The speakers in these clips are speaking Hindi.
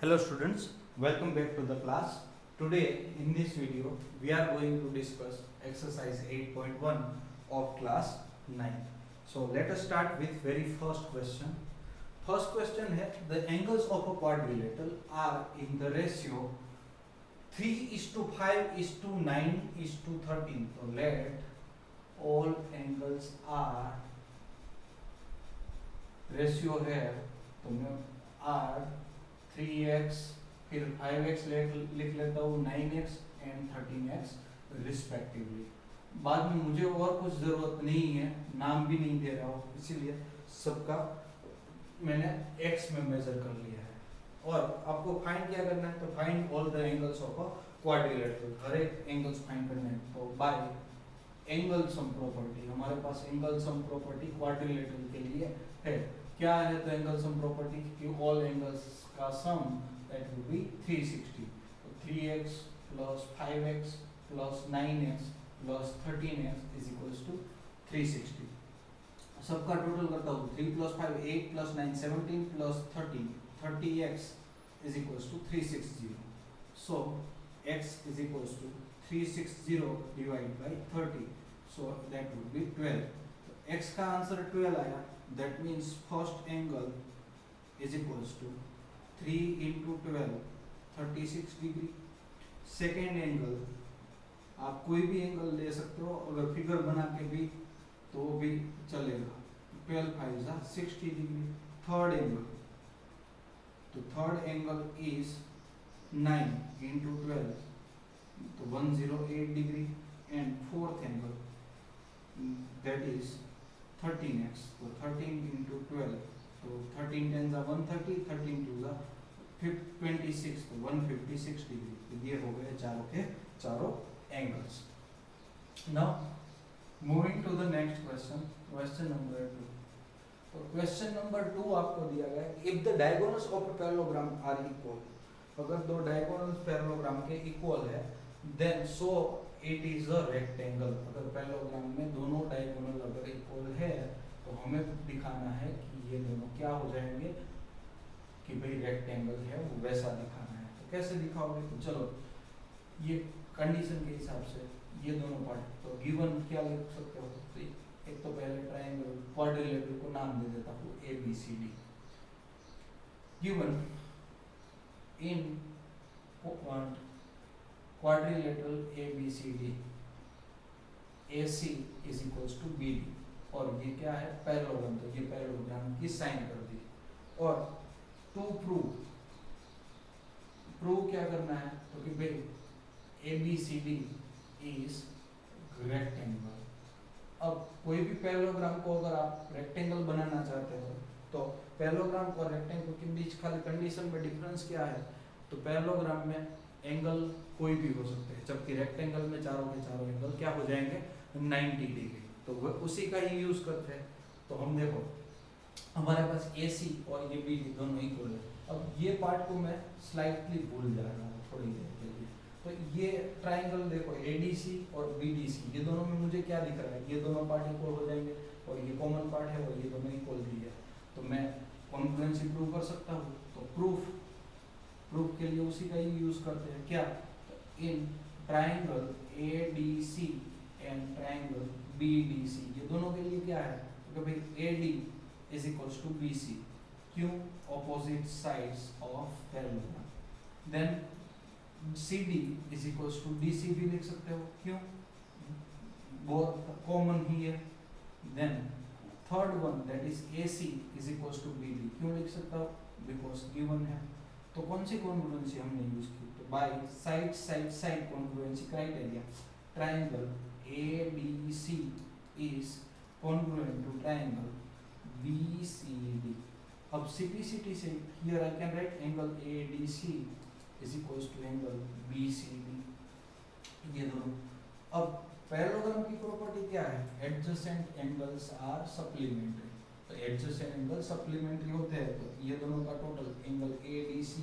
Hello students, welcome back to the class. Today in this video we are going to discuss exercise 8.1 of class 9. So let us start with very first question. First question है the angles of a quadrilateral are in the ratio 3:5:9:13. So let all angles are ratio है तो मैं r 3x फिर 5x लिख लेता हूँ 9x एंड 13x रिस्पेक्टिवली. बाद में मुझे और कुछ ज़रूरत नहीं है, नाम भी नहीं दे रहा हूँ, इसीलिए सबका मैंने x में मेजर कर लिया है. और आपको फाइंड क्या करना है, तो find all the angles of a quadrilateral. हर एक एंगल्स फाइंड करना है. तो बाय एंगल सम प्रॉपर्टी, हमारे पास एंगल सम प्रॉपर्टी क्वाड्रिलेटरल के लिए है. क्या है तो एंगल सम प्रॉपर्टी कि ऑल एंगल्स का सम दैट विल बी 360. तो 3x plus 5x plus 9x plus 13x is equals to 360. सबका टोटल करता हूँ 3 plus 5 8 plus 9 17 plus 13 30x is equals to 360. So x is equals to 360 divided by 30. So that would be 12. तो x का आंसर 12 आया. That means first angle is equals to 3 into 12 36 degree. Second angle आप कोई भी एंगल ले सकते हो, अगर फिगर बना के भी तो भी चलेगा. 12 5 60 degree. थर्ड एंगल, तो थर्ड एंगल इज 9 into 12 तो 108 degree. And fourth angle that is 13x. तो 13 into 12 तो 13 10 130, 13 2 26 तो 156 डिग्री. तो ये हो गए चारों के चारों angles. Now moving to the next question, question number 2. तो क्वेश्चन नंबर 2 आपको दिया गया है if the diagonals of a parallelogram are equal. अगर दो डायगोनल्स पैरेललोग्राम के इक्वल है then so it is a rectangle. अगर पैरेललोग्राम में दोनों डायगोनल अगर इक्वल है तो हमें दिखाना है कि ये दोनों क्या हो जाएंगे, कि भाई रेक्टेंगल है वो वैसा दिखाना है. तो कैसे दिखाओगे, तो चलो ये कंडीशन के हिसाब से ये दोनों पार्ट तो गिवन क्या लिख सकते हो. तो एक तो पहले ट्रायंगल क्वाड्रिलेटरल को नाम दे देता हूँ ABCD. Given in quadrilateral ABCD AC is equals to BD. और ये क्या है, पैरेललोग्राम. तो ये पैरेललोग्राम की साइन कर दी. और टू प्रूव क्या करना है, तो कि भाई ABCD इज रेक्टेंगल. अब कोई भी पैरेललोग्राम को अगर आप रेक्टेंगल बनाना चाहते हो तो पैरेललोग्राम और रेक्टेंगल के बीच खाली कंडीशन में डिफरेंस क्या है, तो पैरेललोग्राम में एंगल कोई भी हो सकते हैं, जबकि रेक्टेंगल में चारों के चारों एंगल क्या हो जाएंगे 90 डिग्री. तो वो उसी का ही यूज करते हैं. तो हम देखो हमारे पास AC और ये BD दोनों इक्वल है. अब ये पार्ट को मैं स्लाइटली भूल जा रहा हूँ थोड़ी देर के लिए. तो ये ट्राइंगल देखो ADC और BDC ये दोनों में मुझे क्या दिख रहा है, ये दोनों पार्ट इक्वल हो जाएंगे और ये कॉमन पार्ट है और ये दोनों इक्वल दिया. तो मैं कॉन्ग्रुएंसी प्रूव कर सकता हूँ. तो प्रूफ के लिए उसी का ही यूज करते हैं. क्या, in triangle ADC and triangle BDC ये दोनों के लिए क्या है, तो भाई AD is equals to BC. क्यों, opposite sides of parallelogram. Then CD is equals to DC भी लिख सकते हो. क्यों, बहुत कॉमन ही है. Then third one that is AC is equals to BD. क्यों लिख सकता हो, बिकॉज गिवन है. तो कौन सी कॉन्ग्रुएंसी हमने यूज की, तो by side congruency criteria triangle ADC is congruent to triangle BCD. अब सिंपलिसिटी से here I can write angle ADC is equals to angle BCD. ये दोनों. अब पैरेललोग्राम की प्रॉपर्टी क्या है, एडजेसेंट एंगल्स आर सप्लीमेंट्री. तो एडजेसेंट एंगल सप्लीमेंट्री होते हैं. तो ये दोनों का total angle ADC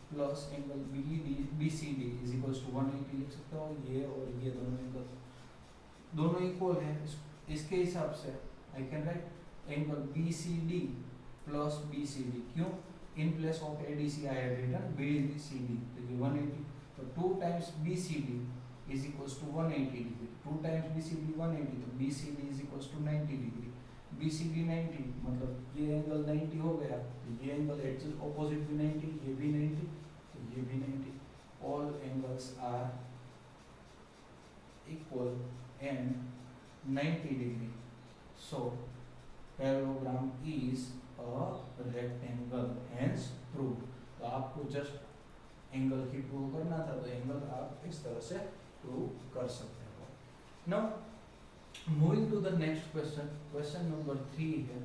plus angle BCD is equals to 180 लिख सकते हो. ये और ये दोनों एंगल दोनों इक्वल है. इसके हिसाब से I can write angle BCD plus BCD. क्यों, in place of ADC I have written BCD, तो ये 180, तो 2 times BCD is equals to 180 degree, 2 times BCD 180, तो BCD is equals to 90 degree, BCD 90 मतलब ये एंगल 90 हो गया, तो ये एंगल एडजस्ट ऑपोजिट भी 90, ये भी 90, तो ये भी 90, all angles are equal and 90 degree, so parallelogram is a rectangle, hence prove. तो आपको जस्ट एंगल ही प्रूव करना था, तो एंगल आप इस तरह से प्रूव कर सकते हो। Now moving to the next question, question number 3 है।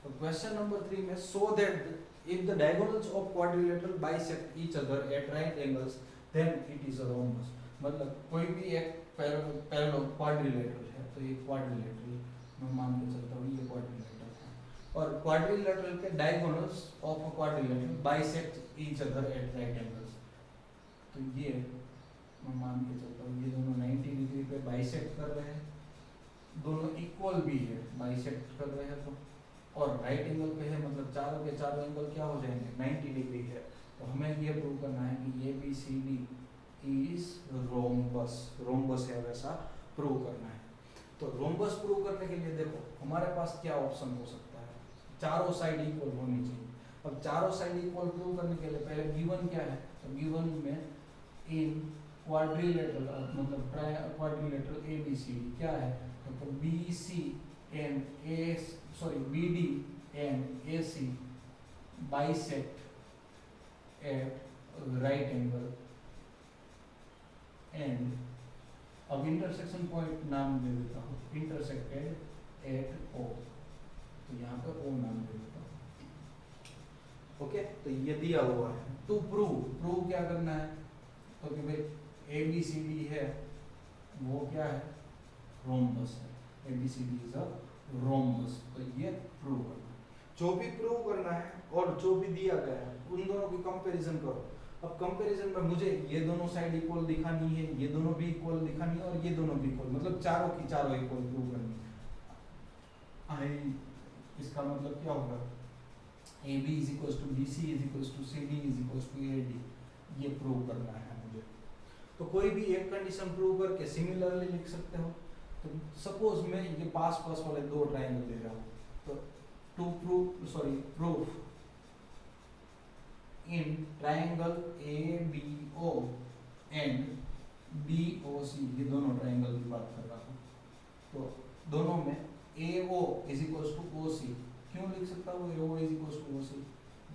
तो क्वेश्चन नंबर 3 में so that if the diagonals of quadrilateral bisect each other at right angles then it is a rhombus. मतलब कोई भी एक पैरेलल क्वाड्रिलेटरल है, तो ये क्वाड्रिलेटरल मैं मान के चलता हूँ, ये क्वाड्रिलेटरल है, और क्वाड्रिलेटरल के diagonals of a quadrilateral bisect each other at right angles, तो ये मैं मान के चलता हूँ, ये दोनों 90 डिग्री पे बाइसेक्ट कर रहे हैं, दोनों इक्वल भी है, बाइसेक्ट कर रहे हैं तो, और राइट एंगल पे है, मतलब चारों के चारों एंगल क्या हो जाएंगे 90 डिग्री है। तो हमें ये प्रूव करना है कि ABCD इज रोम्बस, रोम्बस है वैसा प्रूव करना है। तो रोम्बस प्रूव करने के लिए देखो हमारे पास क्या ऑप्शन हो सकता है, चारों साइड इक्वल होनी चाहिए। अब चारों साइड इक्वल प्रूव करने के लिए पहले गिवन क्या है, तो गिवन में इन क्वाड्रिलेटरल मतलब क्वाड्रिलेटरल ABCD क्या है, तो BC and BD and AC bisect at right angle and, अब इंटरसेक्शन पॉइंट नाम दे देता हूँ, इंटरसेक्टेड एट O, तो यहाँ पे O नाम दे देता हूँ। ओके, तो ये दिया हुआ है। टू प्रूव क्या करना है, तो कि भाई ABCD है वो क्या है, रोम्बस है, ABCD इज अ रोम्बस, तो ये प्रूव करना है। जो भी प्रूव करना है और जो भी दिया गया है उन दोनों की कंपैरिजन करो। अब कंपैरिजन में मुझे ये दोनों साइड इक्वल दिखानी है, ये दोनों भी इक्वल दिखानी है, और ये दोनों भी इक्वल, मतलब चारों की चारों इक्वल प्रूव करनी है। इसका मतलब क्या होगा, AB is equals to BC is equals to CD is equals to AD, ये प्रूव करना है मुझे। तो कोई भी एक कंडीशन प्रूव करके सिमिलरली लिख सकते हो। तो सपोज मैं ये पास वाले दो ट्रायंगल ले रहा हूँ, तो proof in triangle ABO and BOC, ये दोनों ट्रायंगल की बात कर रहा हूँ, तो दोनों में AO is equals to OC, क्यों लिख सकता हूँ AO is equals to OC,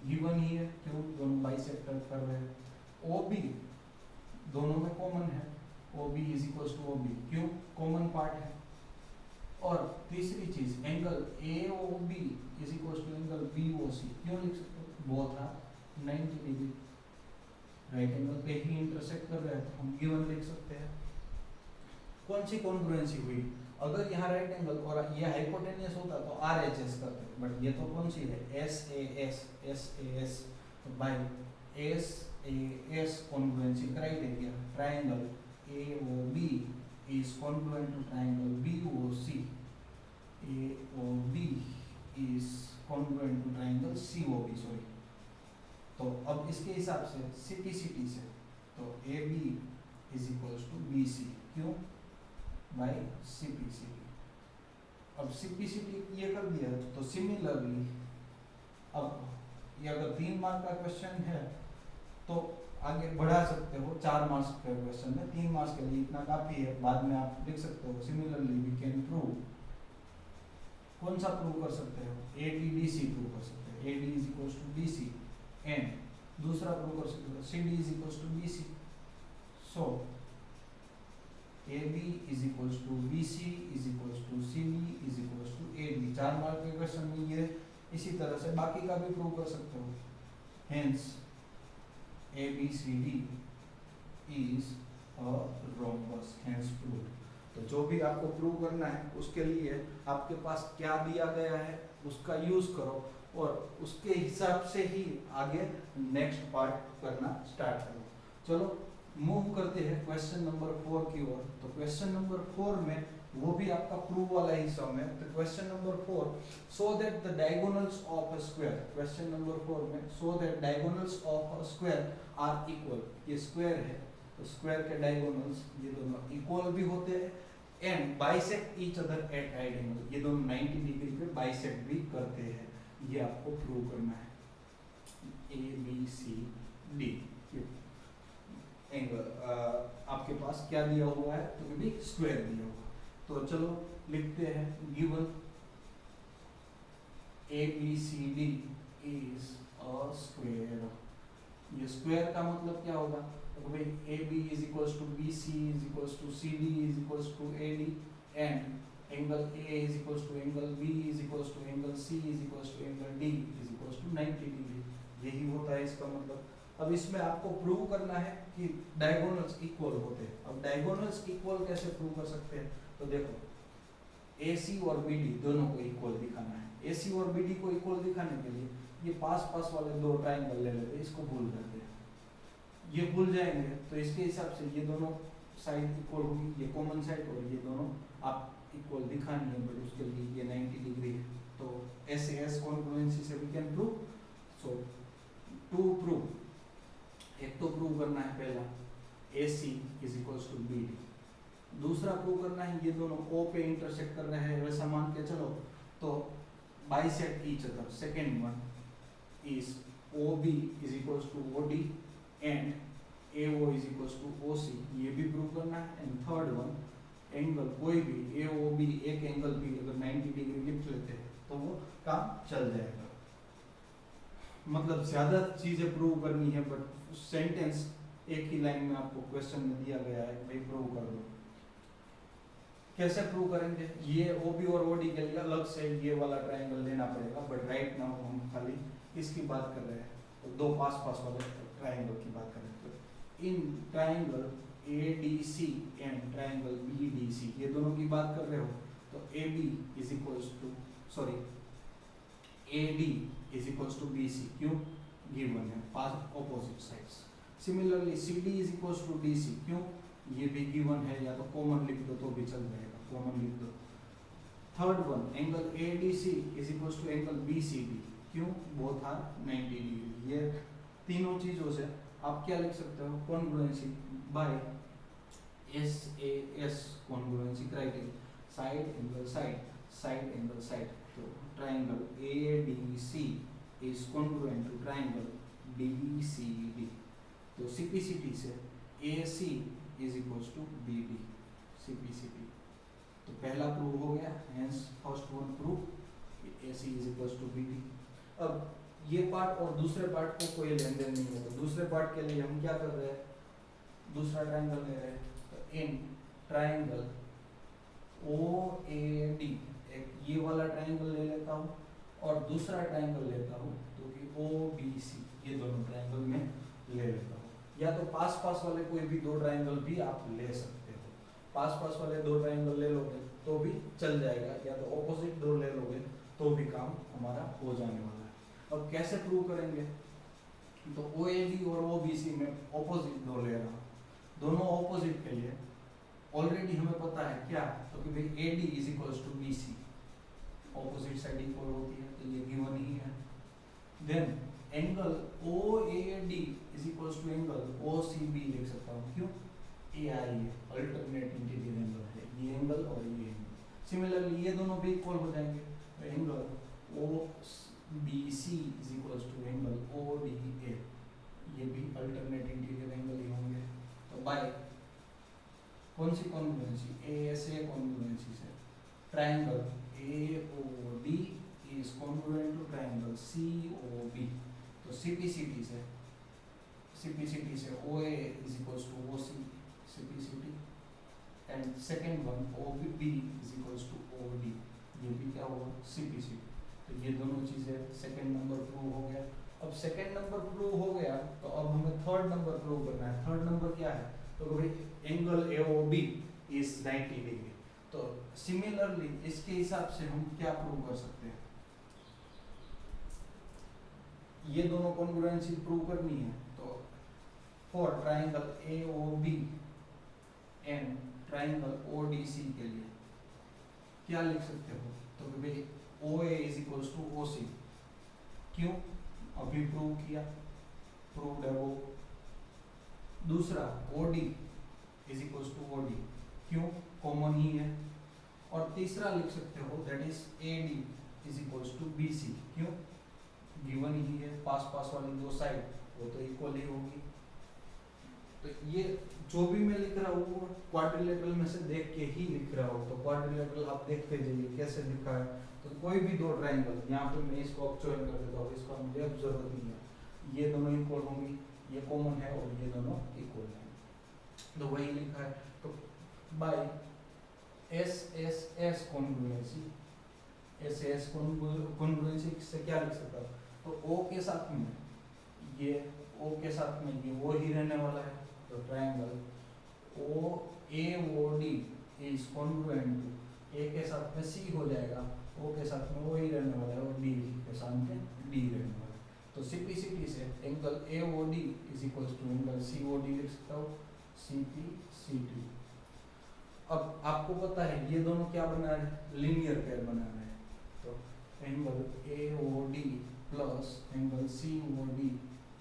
given ही है, क्यों दोनों बाइसेक्टर कर रहे हैं। OB दोनों में कॉमन है, OB is equals to OB, क्यों कॉमन पार्ट है। और तीसरी चीज angle AOB is equals to angle BOC, क्यों लिख सकते हो, both are 90 degree, right angle पे ही इंटरसेक्ट कर रहे हैं, तो हम गिवन लिख सकते हैं। कौन सी कॉन्ग्रुएंसी हुई, अगर यहाँ राइट एंगल और ये हाइपोटेनियस होता तो RHS करते, बट ये तो कौन सी है SAS, तो by SAS congruency criteria triangle AOB is congruent to triangle BOC, AOB is congruent to triangle COB, sorry. तो अब इसके हिसाब से CPCT से, तो AB is equals to BC, क्यों by CPCT। अब CPCT ये कर दिया, तो सिमिलरली अब ये अगर 3 मार्क का क्वेश्चन है तो आगे बढ़ा सकते हो, 4 मार्क्स के क्वेश्चन में 3 मार्क्स के लिए इतना काफी है, बाद में आप लिख सकते हो सिमिलरली वी कैन प्रूव। कौन सा प्रूव कर सकते हो, ADDC प्रूव कर सकते हो, AD is equals to BC and दूसरा प्रूव कर सकते हो CD is equals to BC, so AB is equals to BC is equals to CD is equals to AD। 4 mark के क्वेश्चन में ये इसी तरह से बाकी का भी प्रूव कर सकते हो, hence ABCD is a rhombus, hence proved। तो जो भी आपको प्रूव करना है उसके लिए आपके पास क्या दिया गया है उसका यूज करो, और उसके हिसाब से ही आगे नेक्स्ट पार्ट करना स्टार्ट करो। चलो मूव करते हैं क्वेश्चन नंबर 4 की ओर। तो क्वेश्चन नंबर 4 में वो भी आपका प्रूव वाला ही सम है। तो question number 4, so that the diagonals of a square, question number 4 में so that diagonals of a square are equal, ये स्क्वायर है तो स्क्वायर के डायगोनल्स ये दोनों इक्वल भी होते हैं and bisect each other at right angle, ये दोनों 90 डिग्री पे बाइसेक्ट भी करते हैं, ये आपको प्रूव करना है। A B C D angle आपके पास क्या दिया हुआ है, तो भी स्क्वायर दिया हुआ है। तो चलो लिखते हैं, given A B C D is a square. ये स्क्वायर का मतलब क्या होगा, तो भाई A B is equals to B C is equals to C D is equals to A D and angle A is equals to angle B is equals to angle C is equals to angle D is equals to 90 degree. यही होता है इसका मतलब। अब इसमें आपको प्रूव करना है कि डायगोनल्स इक्वल होते हैं। अब डायगोनल्स इक्वल कैसे प्रूव कर सकते हैं, तो देखो AC और BD दोनों को इक्वल दिखाना है। AC और BD को इक्वल दिखाने के लिए ये पास पास वाले दो ट्राइंगल ले लेते हैं, इसको भूल जाते हैं, ये भूल जाएंगे तो इसके हिसाब से ये दोनों साइड इक्वल होगी, ये कॉमन साइड और ये दोनों आप इक्वल दिखानी है, बट उसके लिए ये 90 डिग्री है। तो SAS कॉन्ग्रुएंसी से we can prove. So to prove, एक तो प्रूव करना है पहला AC is equals to BD, दूसरा प्रूव करना है ये दोनों O पे इंटरसेक्ट कर रहे हैं वैसा मान के चलो, तो bisect each other. Second one is OB is equals to OD and AO is equals to OC, ये भी प्रूव करना है। एंड थर्ड वन, एंगल कोई भी AOB एक एंगल भी अगर 90 डिग्री लिख लेते हैं तो वो काम चल जाएगा। मतलब ज्यादा चीजें प्रूव करनी है, बट सेंटेंस एक ही लाइन में आपको क्वेश्चन में दिया गया है, भाई प्रूव कर दो। कैसे प्रूव करेंगे, ये OB और OD के लिए अलग से ये वाला ट्रायंगल लेना पड़ेगा, बट राइट नाउ हम खाली इसकी बात कर रहे हैं, तो दो पास पास वाले ट्रायंगल की बात कर रहे हैं। तो in triangle ADC and triangle BDC ये दोनों की बात कर रहे हो, तो AB is equals to AD is equals to BC, क्यों, गिवन है पास opposite sides. Similarly CD is equals to DC, क्यों, ये भी गिवन है, या तो कॉमन लिख दो तो भी चल जाएगा, कॉमन लिख दो। Third one, angle ADC is equals to angle BCD, क्यों, बोथ आर 90 डिग्री। ये तीनों चीजों से आप क्या लिख सकते हो, congruency by SAS congruency criteria, side angle side, side angle side. तो triangle ADC is congruent to triangle BCD। तो CPCT से AC is equals to BD, CPCT। तो पहला प्रूव हो गया, hence first one prove, AC is equals to BD। अब ये पार्ट और दूसरे पार्ट को कोई लेन देन नहीं है, तो दूसरे पार्ट के लिए हम क्या कर रहे हैं, दूसरा ट्रायंगल ले रहे हैं। तो इन ट्रायंगल OAD एक ये वाला ट्रायंगल ले लेता हूँ और दूसरा ट्रायंगल लेता हूँ तो कि OBC, ये दोनों ट्रायंगल में ले लेता हूँ। या तो पास पास वाले कोई भी दो ट्रायंगल भी आप ले सकते हो, पास पास वाले दो ट्रायंगल ले लोगे तो भी चल जाएगा, या तो ऑपोजिट दो ले लोगे तो भी काम हमारा हो जाने वाला है। अब कैसे प्रूव करेंगे, तो OAD और OBC में ऑपोजिट दो ले रहा हूँ, दोनों ऑपोजिट के लिए ऑलरेडी हमें पता है क्या, तो कि भाई AD is equals to BC, opposite side equal होती है, तो ये गिवन ही है। Then angle OAD is equals to angle OCB लिख सकता हूँ, क्यों, AI है, अल्टरनेट इंटीरियर एंगल है, ये एंगल और ये एंगल। सिमिलरली ये दोनों भी इक्वल हो जाएंगे, तो angle OBC is equals to angle ODA, ये भी अल्टरनेट इंटीरियर एंगल ही होंगे। तो बाय कौन सी कॉन्ग्रुएंसी, ASA कॉन्ग्रुएंसी से triangle AOD is congruent to triangle COB। तो CPCT से OA is equals to OC, CPCT and second one OB is equals to OD, ये भी क्या होगा, CPCT। तो ये दोनों चीजें सेकेंड नंबर प्रूव हो गया। अब सेकेंड नंबर प्रूव हो गया तो अब हमें थर्ड नंबर प्रूव करना है। थर्ड नंबर क्या है, तो भाई एंगल AOB इज 90 डिग्री। तो सिमिलरली इसके हिसाब से हम क्या प्रूव कर सकते हैं, ये दोनों कॉन्ग्रुएंसी प्रूव करनी है। तो for triangle AOB and triangle ODC के लिए क्या लिख सकते हो, तो भाई O A is equals to O C, क्यों, अभी प्रूव किया, प्रूव्ड है वो। दूसरा O D is equals to O D, क्यों, कॉमन ही है। और तीसरा लिख सकते हो that is A D is equals to B C, क्यों, गिवन ही है, पास पास वाली दो साइड वो तो इक्वल ही होगी। तो ये जो भी मैं लिख रहा हूँ वो क्वाड्रिलेटरल में से देख के ही लिख रहा हूँ। तो क्वाड्रिलेटरल आप देखते जाइए कैसे लिखा है। तो कोई भी दो ट्राइंगल, यहाँ पे मैं इसको ऑब्जर्व कर देता हूँ, इसका मुझे अब जरूरत नहीं है, ये दोनों इक्वल होंगी, ये कॉमन है और ये दोनों इक्वल है, तो वही लिखा है। तो by S S S congruency, S S congruency से क्या लिख सकता हूँ, तो ओ के साथ में ये, ओ के साथ में ये वो ही रहने वाला है। तो triangle O A O D is congruent to, A के साथ में सी हो जाएगा, ओ के साथ में वो ही रहने वाला है और डी के साथ में डी रहने वाला है। तो सिंपलिसिटी से angle A O D is equals to angle C O D लिख सकता हूँ, सी पी सी टी। अब आपको पता है ये दोनों क्या बना है, लीनियर पेयर बना रहे हैं। तो angle A O D plus angle C O D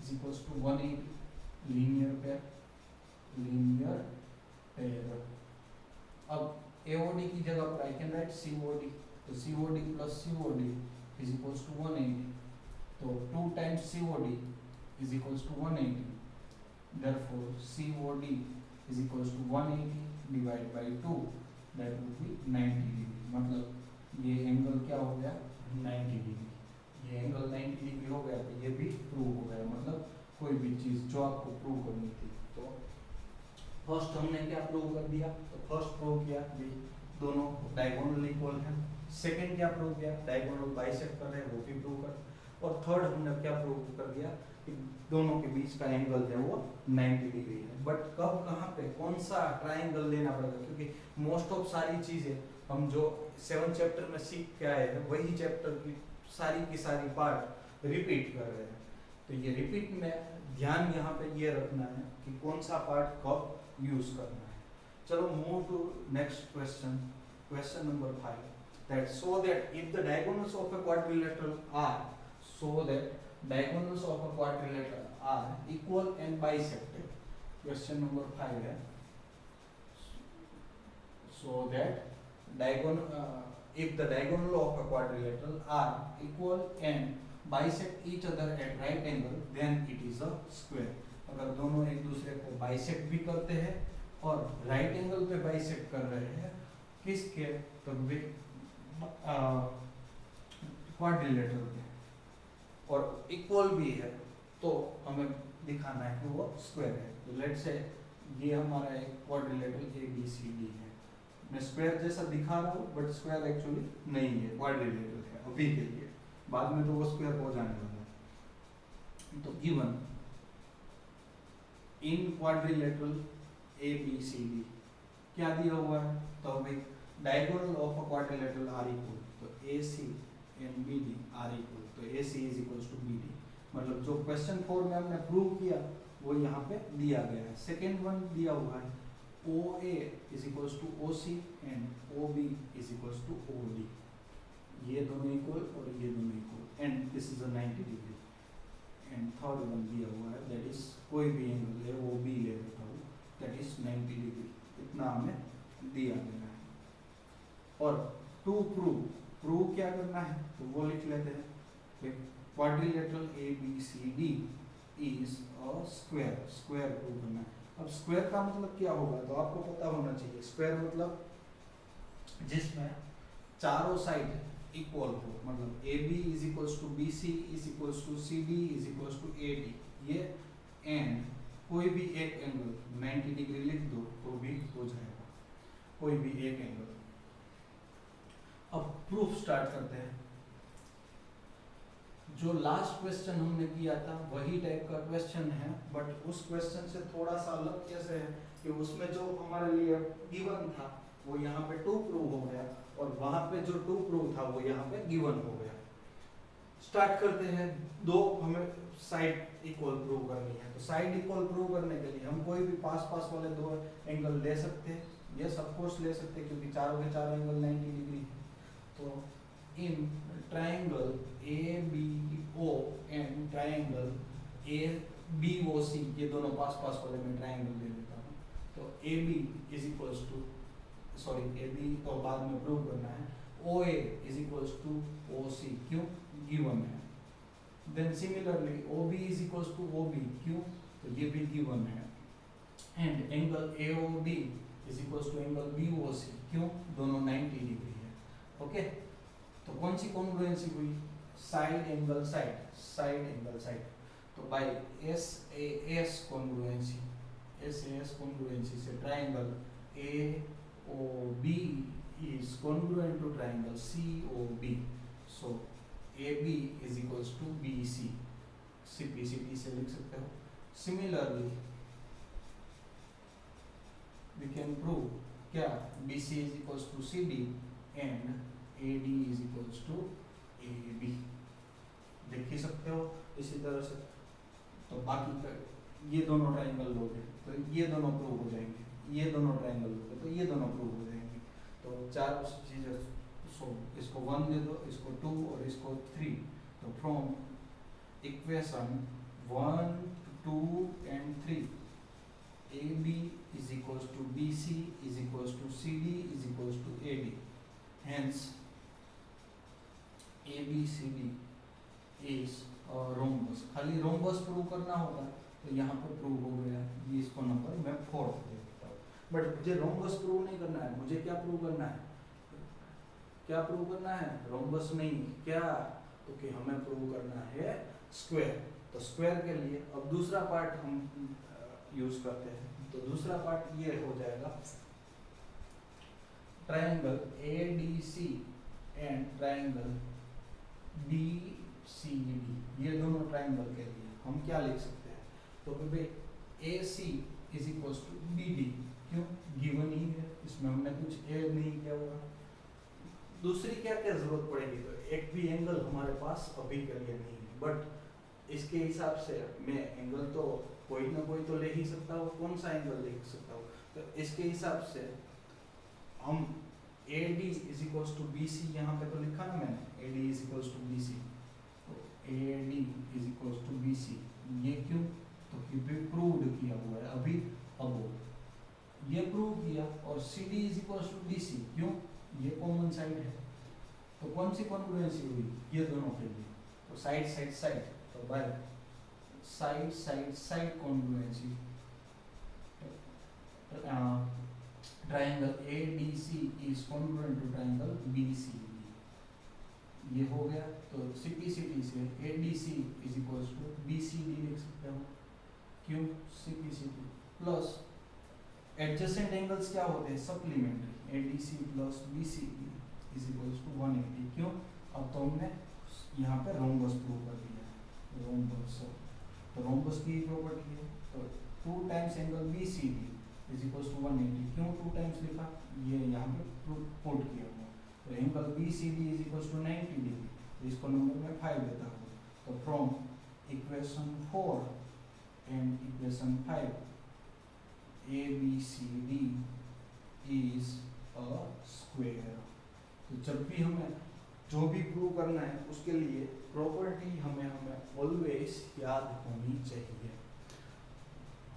is equals to 180, linear pair, linear pair. अब AOD की जगह पर आई कैन राइट COD, तो COD plus COD is equals to 180, तो 2 times COD is equals to 180, therefore COD is equals to 180 divide by 2, that would be 90 degree. मतलब ये एंगल क्या हो गया, 90 डिग्री। ये एंगल 90 डिग्री हो गया, तो ये भी प्रूव हो गया। मतलब कोई भी चीज जो आपको प्रूव करनी थी, तो फर्स्ट हमने क्या प्रूव कर दिया, तो फर्स्ट प्रूव किया भी दोनों डायगोनल इक्वल है। सेकंड क्या प्रूव किया, डायगोनल बाइसेक्ट कर रहे हैं, वो भी प्रूव कर। और थर्ड हमने क्या प्रूव कर दिया कि दोनों के बीच का एंगल है वो 90 डिग्री है। बट कब, कहाँ पे, कौन सा ट्राइंगल लेना पड़ेगा, क्योंकि मोस्ट ऑफ सारी चीजें हम जो 7 चैप्टर में सीख के आए हैं वही चैप्टर की सारी पार्ट रिपीट कर रहे हैं। तो ये रिपीट में ध्यान यहाँ पे ये रखना है कि कौन सा पार्ट कब यूज करना है। चलो move to next question, question number 5, that so that if the diagonals of a quadrilateral are, so that diagonals of a quadrilateral are equal and bisected, question number 5 है, so that if the diagonal of a quadrilateral are equal and bisect each other at right angle, then it is a square। अगर दोनों एक दूसरे को बाइसेक्ट भी करते हैं और राइट एंगल पे बाइसेक्ट कर रहे हैं, किसके, तो क्वाड्रिलेटरल पे, और इक्वल भी है, तो हमें दिखाना है कि वो स्क्वायर है। तो लेट्स से ये हमारा एक क्वाड्रिलेटरल ABCD है। मैं स्क्वायर जैसा दिखा रहा हूँ बट स्क्वायर एक्चुअली नहीं है, क्वाड्रिलेटरल है अभी के लिए, बाद में तो वो स्क्वायर हो जाने वाला है। तो गिवन इन क्वाड्रिलेटरल ABCD क्या दिया हुआ है, तो भाई diagonal of a quadrilateral are equal, तो AC and BD are equal, तो AC is equals to BD। मतलब जो क्वेश्चन 4 में हमने प्रूव किया वो यहाँ पे दिया गया है। सेकेंड वन दिया हुआ है OA is equals to OC and OB is equals to OD, ये दोनों इक्वल और ये दोनों equal, and this is a 90 degree. And third one दिया हुआ है दैट इज कोई भी एंगल है वो B ले लेता हूँ, दैट इज 90 डिग्री, इतना हमें दिया गया है। और टू प्रूव क्या करना है, तो वो लिख लेते हैं, quadrilateral ABCD is a square, square prove करना है। अब स्क्वायर का मतलब क्या होगा, तो आपको पता होना चाहिए, स्क्वायर मतलब जिसमें चारों साइड इक्वल हो, मतलब AB is equals to BC is equals to CD is equals to AD, ये एंड कोई भी एक एंगल 90 डिग्री लिख दो तो भी हो जाएगा, कोई भी एक एंगल। अब प्रूफ स्टार्ट करते हैं। जो लास्ट क्वेश्चन हमने किया था वही टाइप का क्वेश्चन है, बट उस क्वेश्चन से थोड़ा सा अलग कैसे है कि उसमें जो हमारे लिए गिवन था वो यहाँ पे 2 प्रूव हो गया, और वहां पे जो 2 प्रूव था वो यहाँ पे गिवन हो गया। स्टार्ट करते हैं। दो हमें साइड इक्वल प्रूव करनी है, तो साइड इक्वल प्रूव करने के लिए हम कोई भी पास पास वाले दो एंगल ले सकते हैं, यस ऑफ कोर्स ले सकते हैं क्योंकि चारों के चारों एंगल 90 डिग्री है। तो in triangle A B O and triangle A B O C, ये दोनों पास पास वाले में ट्राइंगल ले लेता हूँ। तो A B is equals to, sorry A B तो बाद में प्रूव करना है, O A is equals to O C, क्यों, गिवन है। Then similarly O B is equals to O B, क्यों, तो ये भी गिवन है। And angle A O B is equals to angle B O C, क्यों, दोनों 90 डिग्री है। ओके, तो कौन सी कॉन्ग्रुएंसी हुई, side angle side, side angle side. तो by S A S congruency, S A S congruency से triangle A O B is congruent to triangle C O B. So A B is equals to B C, C P C T से लिख सकते हो। सिमिलरली we can prove क्या BC is equals to CD and AD is equals to AB, देख ही सकते हो इसी तरह से। तो बाकी का ये दोनों ट्राइंगल लोगे तो ये दोनों प्रूव हो जाएंगे, ये दोनों ट्राइंगल लोगे तो ये दोनों प्रूव हो जाएंगे। तो चार चीजें, सो इसको 1 दे दो, इसको 2 और इसको 3। तो from equation 1 2 and 3 AB is equals to BC is equals to CD is equals to AD. Hence, ABCD is a rhombus. खाली rhombus प्रूव करना होगा तो यहाँ पर प्रूव हो गया, ये इसको नंबर मैं 4 दे देता हूँ। बट मुझे rhombus प्रूव नहीं करना है, मुझे क्या प्रूव करना है, क्या प्रूव करना है, rhombus नहीं, क्या, तो कि हमें प्रूव करना है स्क्वायर। तो स्क्वायर के लिए अब दूसरा पार्ट हम यूज करते हैं। तो दूसरा पार्ट ये हो जाएगा, triangle ADC and triangle BCD, ये दोनों ट्राइंगल के लिए हम क्या लिख सकते हैं, तो भाई AC is equals to BD, क्यों, गिवन ही है, इसमें हमने कुछ ऐड नहीं किया हुआ। दूसरी क्या क्या जरूरत पड़ेगी, तो एक भी एंगल हमारे पास अभी के लिए नहीं है, बट इसके हिसाब से मैं एंगल तो कोई ना कोई तो ले ही सकता हूँ, कौन सा एंगल ले सकता हूँ, तो इसके हिसाब से हम AD is equals to BC, यहाँ पे तो लिखा ना मैंने, AD is equals to BC, तो AD is equals to BC, ये क्यों, तो क्योंकि प्रूव्ड किया हुआ है अभी, अब ये प्रूव किया, और CD is equals to BC, क्यों, ये कॉमन साइड है। तो कौन सी कॉन्ग्रुएंसी हुई, ये दोनों के लिए, तो साइड साइड साइड, तो by side side side congruency, triangle ADC is congruent to triangle BCD, ये हो गया। तो CPCT से ADC is equals to BCD लिख सकते हो, क्यों, CPCT प्लस एडजेसेंट एंगल्स क्या होते हैं, supplementary, ADC plus BCD is equals to 180, क्यों, अब तो हमने यहाँ पे रोम्बस प्रूव कर दिया है, रोम्बस, तो रोम्बस की प्रॉपर्टी है, तो 2 times angle BCD is equals to 180, क्यों 2 टाइम्स लिखा, ये यहाँ पे पुट किया हुआ, तो angle BCD is equals to 90 degree, तो इसको नंबर में 5 देता हूँ। तो from equation 4 and equation 5 ABCD is a square. तो जब भी हमें जो भी प्रूव करना है उसके लिए प्रॉपर्टी हमें ऑलवेज याद होनी चाहिए।